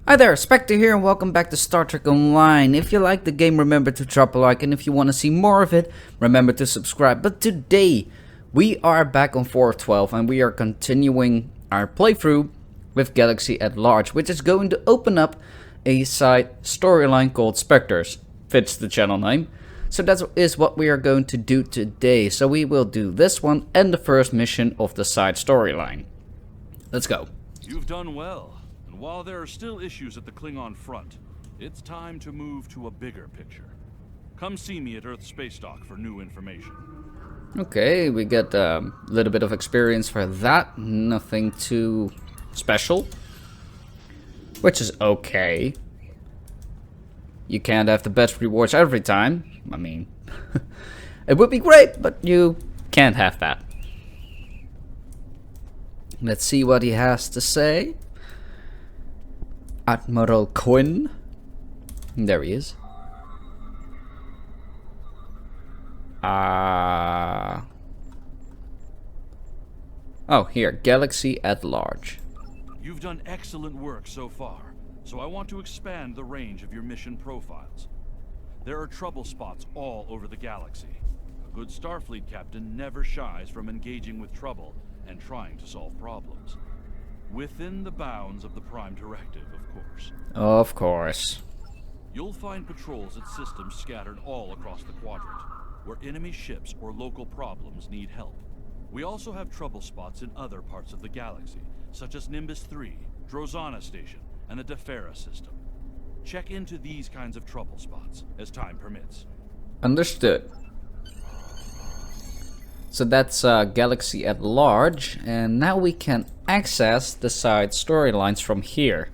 Hi there, Spectre here and welcome back to Star Trek Online. If you like the game, remember to drop a like, and if you want to see more of it, remember to subscribe. But today, we are back on 4 of 12 and we are continuing our playthrough with Galaxy at Large, which is going to open up a side storyline called Spectres. Fits the channel name. So that is what we are going to do today. So we will do this one and the first mission of the side storyline. Let's go. You've done well. While there are still issues at the Klingon front, it's time to move to a bigger picture. Come see me at Earth Space Dock for new information. Okay, we get a little bit of experience for that. Nothing too special. Which is okay. You can't have the best rewards every time. I mean, it would be great, but you can't have that. Let's see what he has to say. Admiral Quinn. There he is. Oh, here. Galaxy at Large. You've done excellent work so far, so I want to expand the range of your mission profiles. There are trouble spots all over the galaxy. A good Starfleet captain never shies from engaging with trouble and trying to solve problems. Within the bounds of the Prime Directive, of course. Of course. You'll find patrols at systems scattered all across the quadrant, where enemy ships or local problems need help. We also have trouble spots in other parts of the galaxy, such as Nimbus 3, Drozana Station, and the Defera system. Check into these kinds of trouble spots, as time permits. Understood. So that's Galaxy at Large, and now we can access the side storylines from here.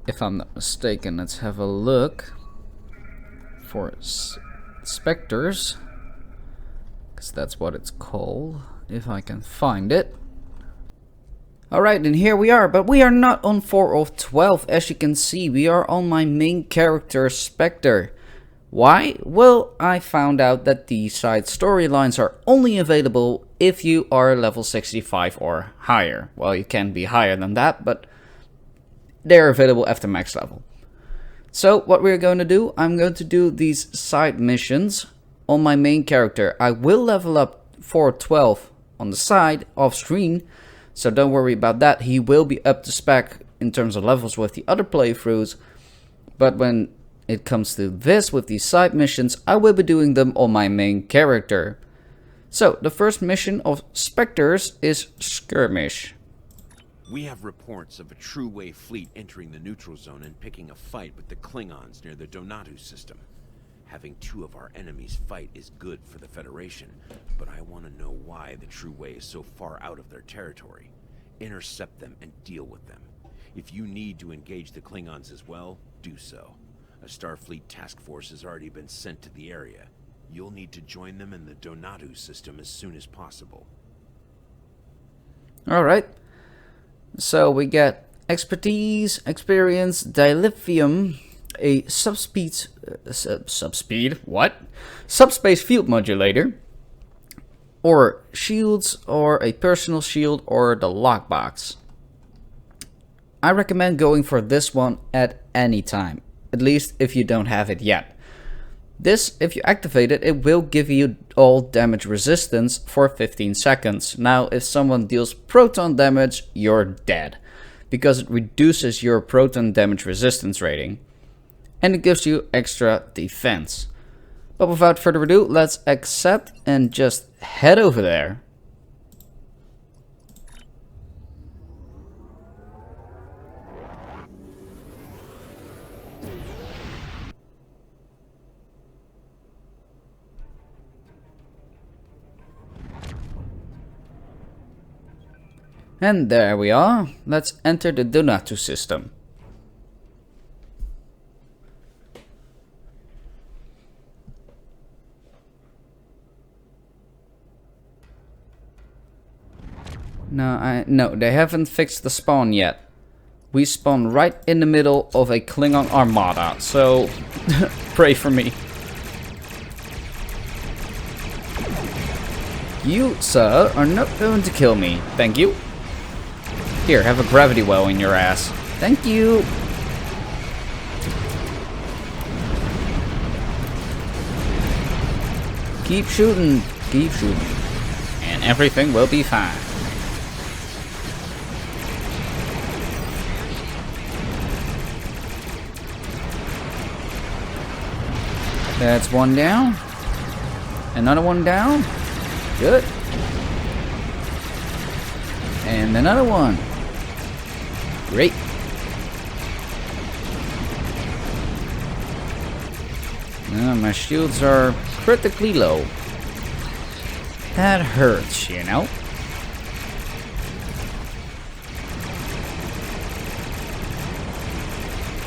If I'm not mistaken, let's have a look for Spectres, because that's what it's called, if I can find it. Alright, and here we are, but we are not on 4 of 12, as you can see. We are on my main character, Spectre. Why? Well, I found out that the side storylines are only available if you are level 65 or higher. Well, you can be higher than that, but they're available after max level. So what we're going to do, I'm going to do these side missions on my main character. I will level up 412 on the side off screen, so don't worry about that. He will be up to spec in terms of levels with the other playthroughs, but when it comes to this with these side missions, I will be doing them on my main character. So the first mission of Spectres is Skirmish. We have reports of a true wave fleet entering the neutral zone and picking a fight with the Klingons near the Donatu system. Having two of our enemies fight is good for the Federation, but I want to know why the true way is so far out of their territory. Intercept them and deal with them. If you need to engage the Klingons as well, do so. A Starfleet task force has already been sent to the area. You'll need to join them in the Donatu system as soon as possible. Alright. So we get expertise, experience, dilithium, a subspace field modulator, or shields, or a personal shield, or the lockbox. I recommend going for this one at any time. At least if you don't have it yet. This, if you activate it, it will give you all damage resistance for 15 seconds. Now, if someone deals proton damage, you're dead. Because it reduces your proton damage resistance rating. And it gives you extra defense. But without further ado, let's accept and just head over there. And there we are. Let's enter the Donatu system. No, they haven't fixed the spawn yet. We spawn right in the middle of a Klingon armada, so pray for me. You, sir, are not going to kill me. Thank you. Here, have a gravity well in your ass. Thank you. Keep shooting. Keep shooting. And everything will be fine. That's one down. Another one down. Good. And another one. Great. My shields are critically low. That hurts, you know.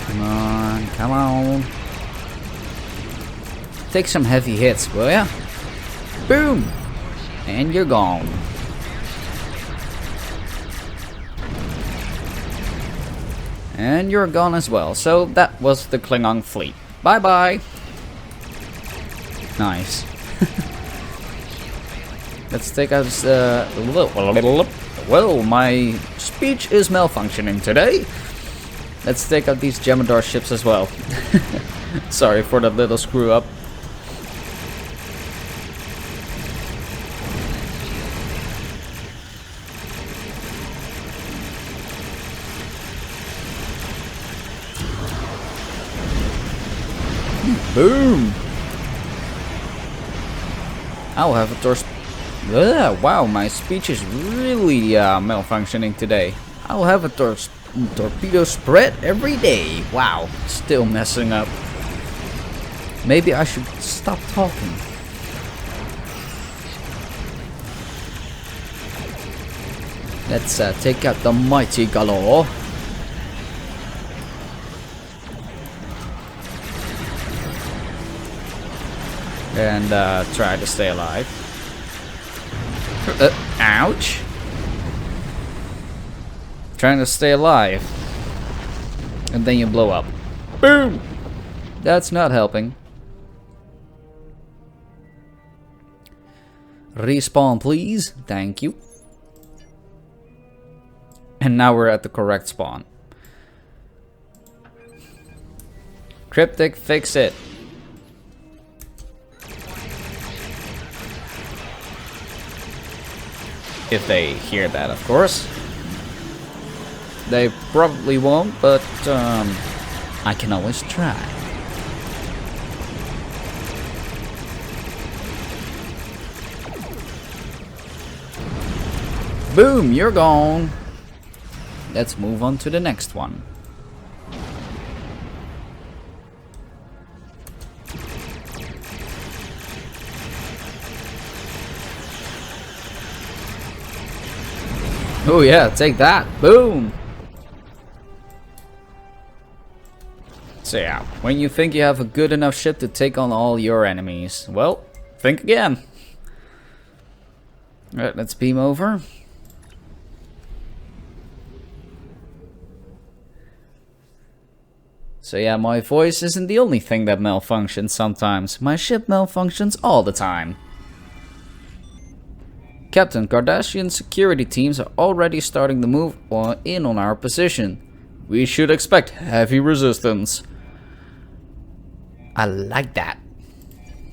Come on, come on. Take some heavy hits, will ya? Boom! And you're gone. And you're gone as well. So that was the Klingon fleet. Bye bye. Nice. Let's take out this. Well, my speech is malfunctioning today. Let's take out these Jemadar ships as well. Sorry for that little screw up. Boom! I'll have a torpedo. Wow, my speech is really malfunctioning today. I'll have a torpedo spread every day. Wow, still messing up. Maybe I should stop talking. Let's take out the mighty Galore. And try to stay alive. Ouch! Trying to stay alive. And then you blow up. Boom! That's not helping. Respawn, please. Thank you. And now we're at the correct spawn. Cryptic, fix it. If they hear that, of course. They probably won't, but I can always try. Boom, you're gone. Let's move on to the next one. Oh yeah, take that. Boom. So yeah, when you think you have a good enough ship to take on all your enemies, well, think again. Alright, let's beam over. So yeah, my voice isn't the only thing that malfunctions sometimes. My ship malfunctions all the time. Captain, Cardassian security teams are already starting to move in on our position. We should expect heavy resistance. I like that.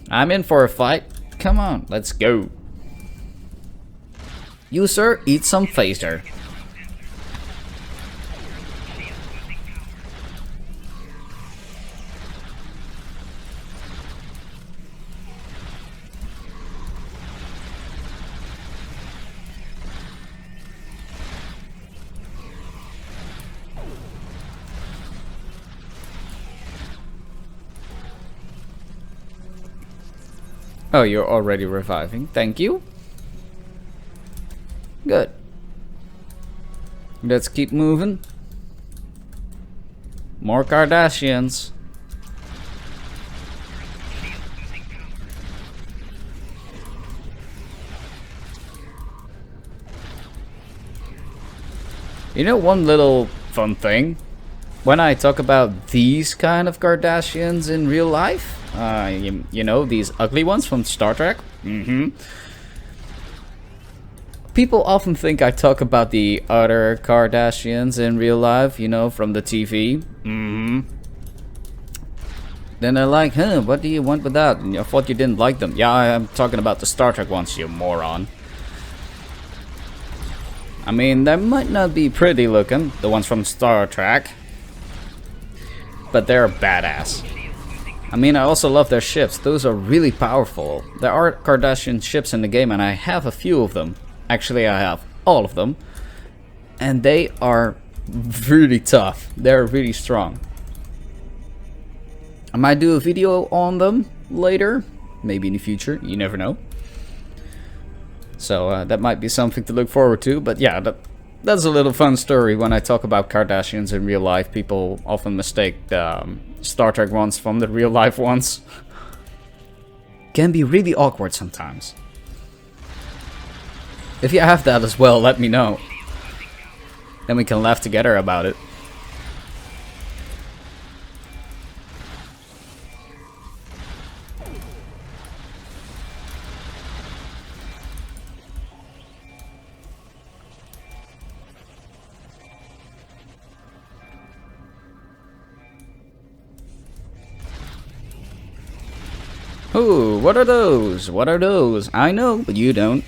I'm in for a fight. Come on, let's go. You, sir, eat some phaser. Oh, you're already reviving. Thank you. Good. Let's keep moving. More Cardassians. You know, one little fun thing. When I talk about these kind of Cardassians in real life, you know, these ugly ones from Star Trek. People often think I talk about the other Cardassians in real life, you know, from the TV. Then they're like, huh, what do you want with that? And I thought you didn't like them. Yeah, I'm talking about the Star Trek ones, you moron. I mean, they might not be pretty looking, the ones from Star Trek, but they're badass. I mean, I also love their ships. Those are really powerful. There are Cardassian ships in the game, and I have a few of them. Actually, I have all of them. And they are really tough. They're really strong. I might do a video on them later. Maybe in the future. You never know. So that might be something to look forward to. But yeah, that's a little fun story. When I talk about Cardassians in real life, people often mistake the Star Trek ones from the real life ones. Can be really awkward sometimes. If you have that as well, let me know. Then we can laugh together about it. Ooh, what are those? What are those? I know, but you don't.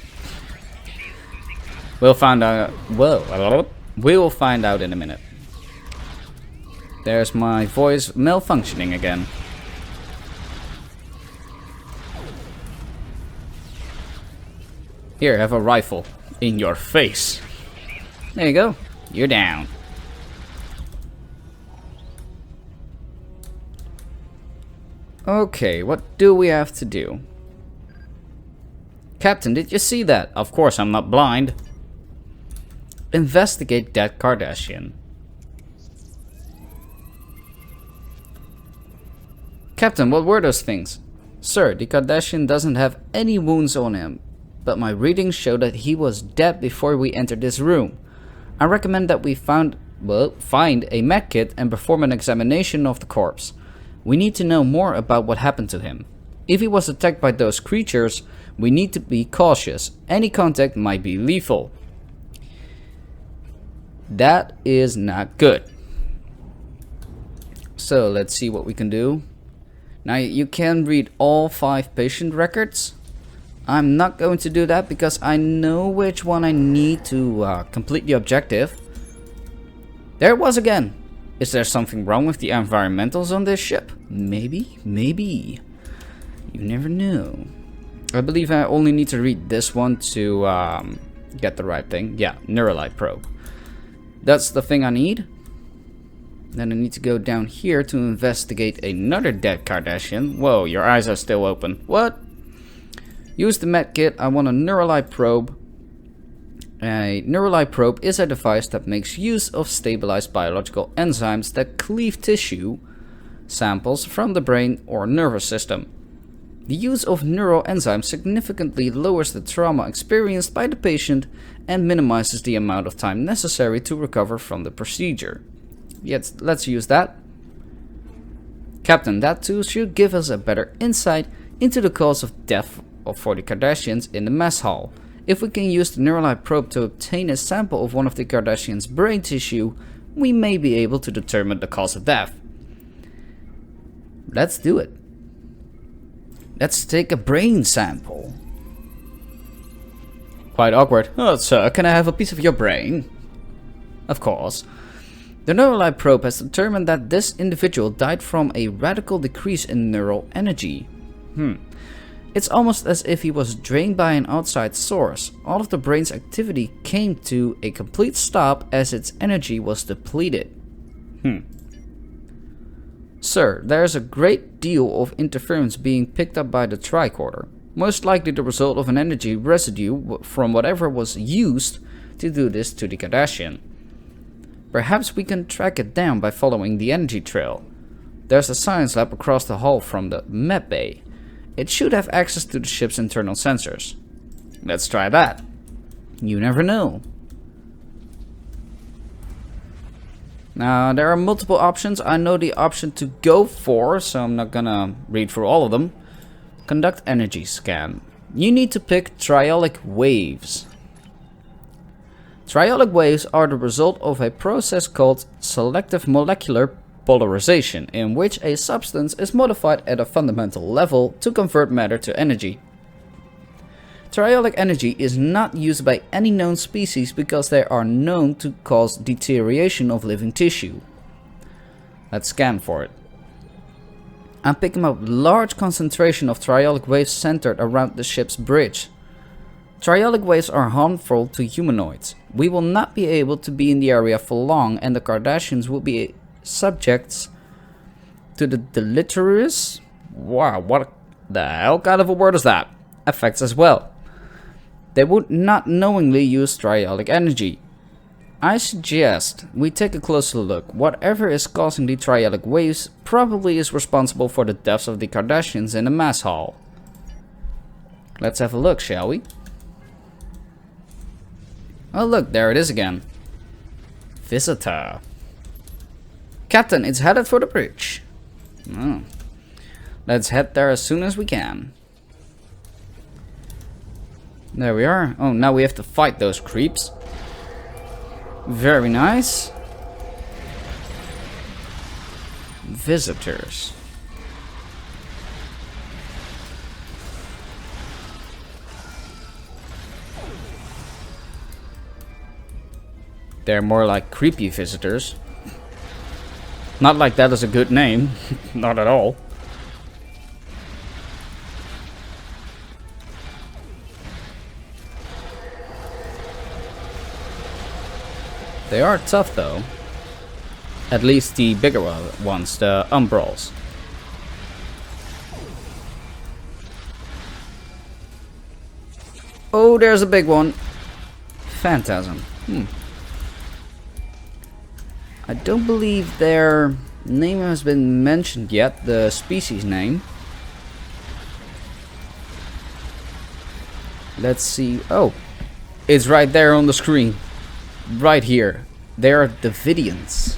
We'll find out. Whoa, we'll find out in a minute. There's my voice malfunctioning again. Here, have a rifle in your face. There you go. You're down. Okay, what do we have to do? Captain, did you see that? Of course, I'm not blind. Investigate that Cardassian. Captain, what were those things? Sir, the Cardassian doesn't have any wounds on him, but my readings show that he was dead before we entered this room. I recommend that we find a medkit and perform an examination of the corpse. We need to know more about what happened to him. If he was attacked by those creatures, we need to be cautious. Any contact might be lethal. That is not good. So let's see what we can do. Now you can read all 5 patient records. I'm not going to do that because I know which one I need to complete the objective. There it was again. Is there something wrong with the environmentals on this ship? Maybe, maybe. You never know. I believe I only need to read this one to get the right thing. Yeah, Neuralite probe. That's the thing I need. Then I need to go down here to investigate another dead Cardassian. Whoa, your eyes are still open. What? Use the medkit. I want a Neuralite probe. A Neuralite probe is a device that makes use of stabilized biological enzymes that cleave tissue samples from the brain or nervous system. The use of neural enzymes significantly lowers the trauma experienced by the patient and minimizes the amount of time necessary to recover from the procedure. Yes, let's use that. Captain, that tool should give us a better insight into the cause of death for the Cardassians in the mess hall. If we can use the Neuralite probe to obtain a sample of one of the Cardassians' brain tissue, we may be able to determine the cause of death. Let's do it. Let's take a brain sample. Quite awkward. Oh, sir, can I have a piece of your brain? Of course. The Neuralite probe has determined that this individual died from a radical decrease in neural energy. It's almost as if he was drained by an outside source. All of the brain's activity came to a complete stop as its energy was depleted. Sir, there is a great deal of interference being picked up by the tricorder. Most likely the result of an energy residue from whatever was used to do this to the Cardassian. Perhaps we can track it down by following the energy trail. There's a science lab across the hall from the med bay. It should have access to the ship's internal sensors. Let's try that. You never know. Now, there are multiple options. I know the option to go for, so I'm not gonna read through all of them. Conduct energy scan. You need to pick triolic waves. Triolic waves are the result of a process called selective molecular polarization, in which a substance is modified at a fundamental level to convert matter to energy. Triolic energy is not used by any known species because they are known to cause deterioration of living tissue. Let's scan for it. I'm picking up large concentration of triolic waves centered around the ship's bridge. Triolic waves are harmful to humanoids. We will not be able to be in the area for long, and the Cardassians will be subjects to the deleterious, wow, what the hell kind of a word is that, effects as well. They would not knowingly use triolic energy. I suggest we take a closer look. Whatever is causing the triolic waves probably is responsible for the deaths of the Cardassians in the mess hall. Let's have a look, shall we? Oh look, there it is again. Visitor. Captain, it's headed for the bridge. Oh. Let's head there as soon as we can. There we are. Oh, now we have to fight those creeps. Very nice. Visitors. They're more like creepy visitors. Not like that is a good name. Not at all. They are tough though. At least the bigger ones, the Umbrals. Oh, there's a big one. Phantasm. I don't believe their name has been mentioned yet, the species name. Let's see. Oh, it's right there on the screen. Right here. They are Davidians.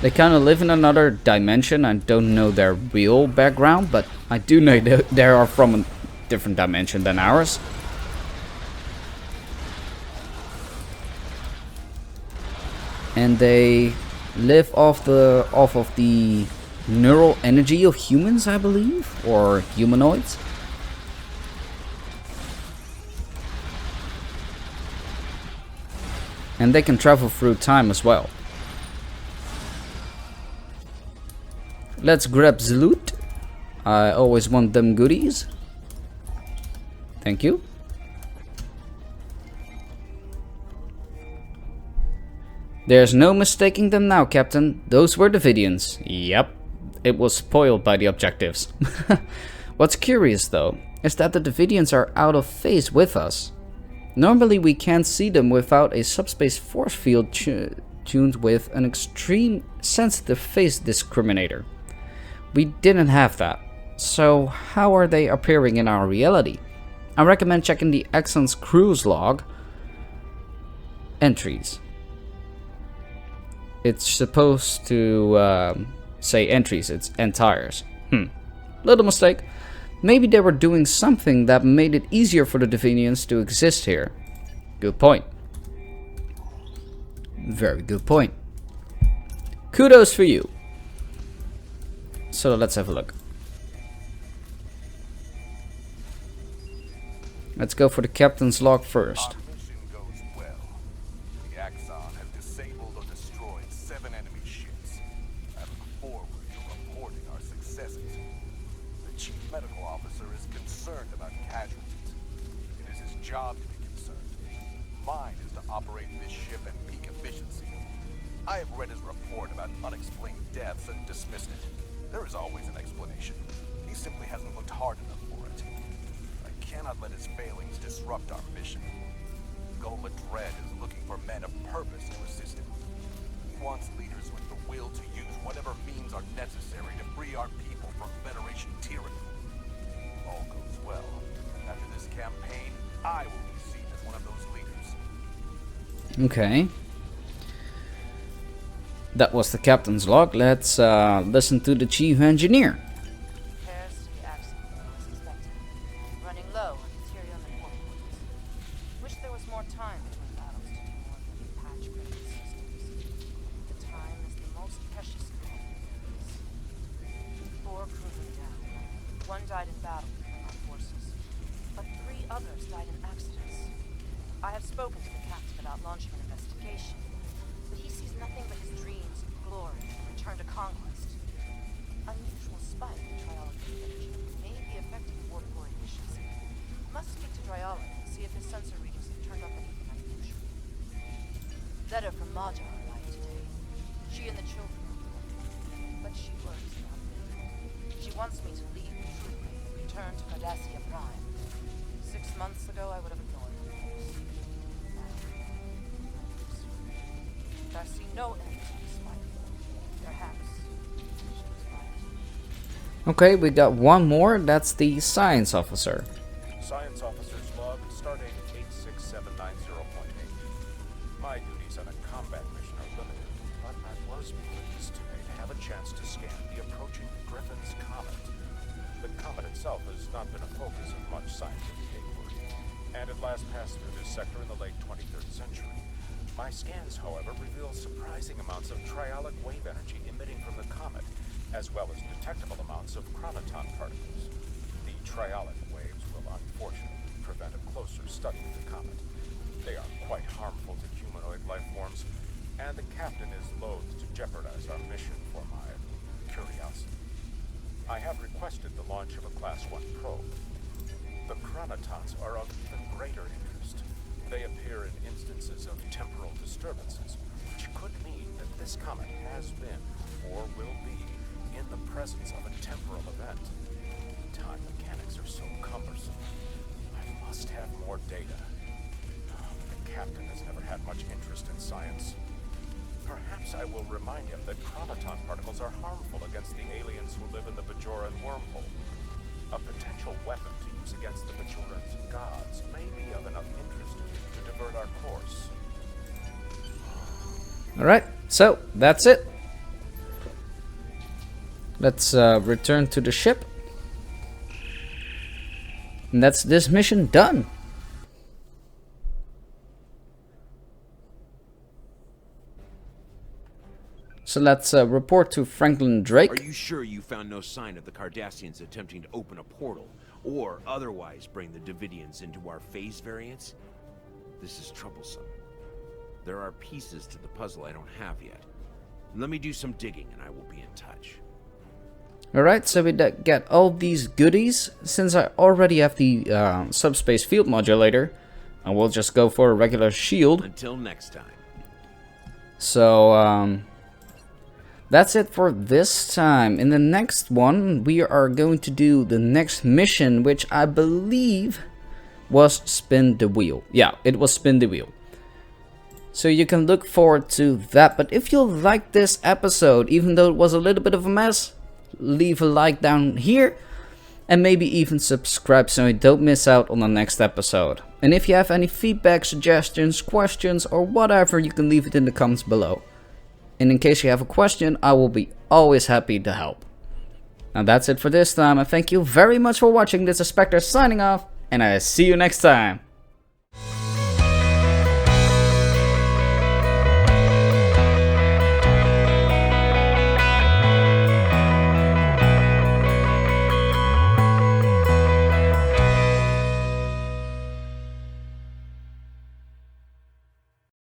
They kind of live in another dimension. I don't know their real background, but I do know they are from a different dimension than ours. And they live off of the neural energy of humans, I believe, or humanoids. And they can travel through time as well. Let's grab the loot. I always want them goodies. Thank you. There's no mistaking them now, Captain. Those were Davidians. Yep. It was spoiled by the objectives. What's curious though, is that the Davidians are out of phase with us. Normally we can't see them without a subspace force field tuned with an extreme sensitive phase discriminator. We didn't have that. So how are they appearing in our reality? I recommend checking the Exxon's cruise log entries. It's supposed to say entries, it's entires. Little mistake. Maybe they were doing something that made it easier for the Davidians to exist here. Good point. Very good point. Kudos for you. So let's have a look. Let's go for the captain's log first. Our mission goes well. The Axon have disabled or destroyed 7 enemy ships. I look forward to reporting our successes. The chief medical officer is concerned about casualties. It is his job to be concerned. Mine is to operate this ship at peak efficiency. I have read his report about unexplained deaths and dismissed it. There is always an explanation. He simply hasn't looked hard enough for it. I cannot let his failings disrupt our mission. Gulma Dread is looking for men of purpose to assist him. He wants leaders with the will to use whatever means are necessary to free our people from Federation tyranny. All goes well. After this campaign, I will be seen as one of those leaders. Okay. That was the captain's log. Let's listen to the chief engineer. Repairs to the accident as expected. Running low on material and workforces. Wish there was more time between battles to do more than patch critical systems. died in battle with Klingon forces, but 3 others died in accidents. I have spoken to the captain about launching an investigation, but he sees nothing but his dreams of glory and return to conquest. Unusual spike in triolic energy may be affecting warp core efficiency. Must speak to triolic and see if his sensor readings have turned up anything unusual. Letter from Maja arrived today. She and the children are gone, but she worries about me. She wants me to leave the troop and return to Cardassia Prime. 6 months ago, I would have ignored her. I see no end to this fight. Perhaps she was right. Okay, we got one more. That's the science officer. Science officer's log, stardate 86790.8. My duties on a combat mission are limited, but I was pleased today to have a chance to scan the approaching Griffin's Comet. The comet itself has not been a focus of much scientific inquiry, and it last passed through this sector in the late 23rd century. My scans, however, reveal surprising amounts of triolic wave energy emitting from the comet, as well as detectable amounts of chronoton particles. The triolic waves will unfortunately prevent a closer study of the comet. They are quite harmful to humanoid life forms, and the captain is loath to jeopardize our mission for my curiosity. I have requested the launch of a Class 1 probe. The chronotons are of even greater interest. They appear in instances of temporal disturbances, which could mean that this comet has been, or will be, in the presence of a temporal event. Time mechanics are so cumbersome. I must have more data. The captain has never had much interest in science. Perhaps I will remind him that chronoton particles are harmful against the aliens who live in the Bajoran wormhole. A potential weapon to use against the Bajoran's gods may be of enough interest to divert our course. Alright, so that's it. Let's return to the ship. And that's this mission done. So let's report to Franklin Drake. Are you sure you found no sign of the Cardassians attempting to open a portal, or otherwise bring the Davidians into our phase variants? This is troublesome. There are pieces to the puzzle I don't have yet. Let me do some digging and I will be in touch. Alright, so we get all these goodies. Since I already have the subspace field modulator, I will just go for a regular shield. Until next time. So, that's it for this time. In the next one, we are going to do the next mission, which I believe was Spin the Wheel. Yeah, it was Spin the Wheel. So you can look forward to that. But if you like this episode, even though it was a little bit of a mess, leave a like down here. And maybe even subscribe so you don't miss out on the next episode. And if you have any feedback, suggestions, questions, or whatever, you can leave it in the comments below. And in case you have a question, I will be always happy to help. Now that's it for this time, and thank you very much for watching. This is Spectre signing off, and I see you next time.